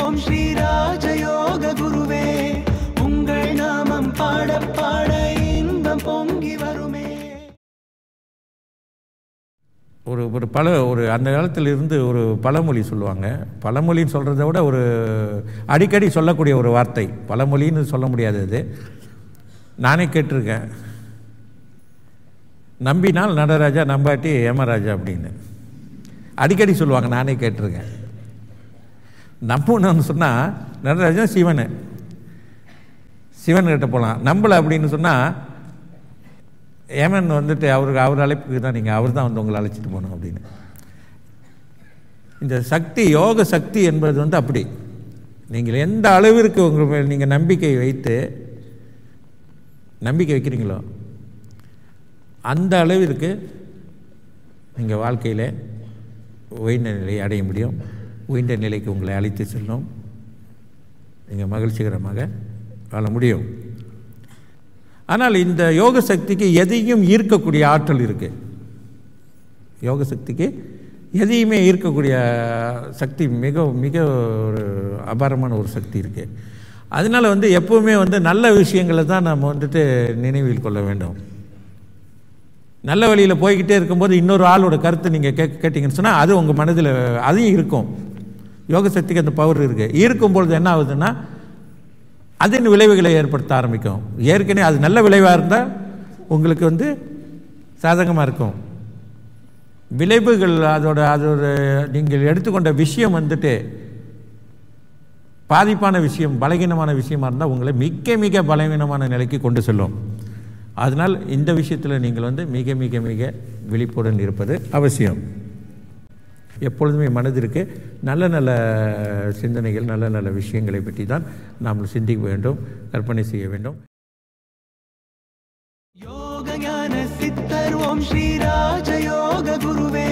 ஓம் ஸ்ரீ ராஜயோக குருவே உங்கள் நாமம் பாட பாட இன்பம் பொங்கி வருமே. ஒரு அந்த காலத்தில் இருந்து ஒரு பழமொழி சொல்லுவாங்க. பழமொழின்னு சொல்கிறத விட ஒரு அடிக்கடி சொல்லக்கூடிய ஒரு வார்த்தை. பழமொழின்னு சொல்ல முடியாது, அது நானே கேட்டிருக்கேன். நம்பினால் நடராஜா, நம்பாட்டி ஏமராஜா அப்படின்னு அடிக்கடி சொல்லுவாங்க. நானே கேட்டிருக்கேன். நம்பணும்னு சொன்னால் நடராஜா சிவன்கிட்ட போகலாம். நம்பலை அப்படின்னு சொன்னால் ஏமன் வந்துட்டு அவர் அழைப்புக்கு தான் நீங்கள் அவர் தான் வந்து உங்களை அழைச்சிட்டு போகணும் அப்படின்னு. இந்த சக்தி, யோக சக்தி என்பது வந்து அப்படி. நீங்கள் எந்த அளவிற்கு உங்கள் மேல் நீங்கள் நம்பிக்கை வைக்கிறீங்களோ அந்த அளவிற்கு நீங்கள் வாழ்க்கையில் உயர்ந்த நிலையை அடைய முடியும். உயர்ந்த நிலைக்கு உங்களை அழைத்து செல்லும். நீங்கள் மகிழ்ச்சிகரமாக வாழ முடியும். ஆனால் இந்த யோக சக்திக்கு எதையும் ஈர்க்கக்கூடிய ஆற்றல் இருக்குது. யோக சக்திக்கு எதையுமே ஈர்க்கக்கூடிய சக்தி மிக மிக ஒரு அபாரமான ஒரு சக்தி இருக்குது. அதனால் வந்து எப்போவுமே வந்து நல்ல விஷயங்களை தான் நம்ம வந்துட்டு நினைவில் கொள்ள வேண்டும். நல்ல வழியில் போய்கிட்டே இருக்கும்போது இன்னொரு ஆளோட கருத்தை நீங்கள் கேட்டிங்கன்னு சொன்னால் அது உங்கள் மனதில் அதையும் இருக்கும். யோக சக்திக்கு அந்த பவர் இருக்குது. இருக்கும்பொழுது என்ன ஆகுதுன்னா அதன் விளைவுகளை ஏற்படுத்த ஆரம்பிக்கும். ஏற்கனவே அது நல்ல விளைவாக இருந்தால் உங்களுக்கு வந்து சாதகமாக இருக்கும். விளைவுகள் அதோட நீங்கள் எடுத்துக்கொண்ட விஷயம் வந்துட்டு பாதிப்பான விஷயம், பலகீனமான விஷயமா இருந்தால் உங்களை மிக மிக பலவீனமான நிலைக்கு கொண்டு செல்லும். அதனால் இந்த விஷயத்தில் நீங்கள் வந்து மிக மிக மிக விழிப்புடன் இருப்பது அவசியம். எப்பொழுதுமே மனதிற்கு நல்ல நல்ல சிந்தனைகள், நல்ல நல்ல விஷயங்களை பற்றி தான் நாம் சிந்திக்க வேண்டும், கற்பனை செய்ய வேண்டும். யோக ஞான சித்தர் ஓம் ஸ்ரீ ராஜயோக குருவே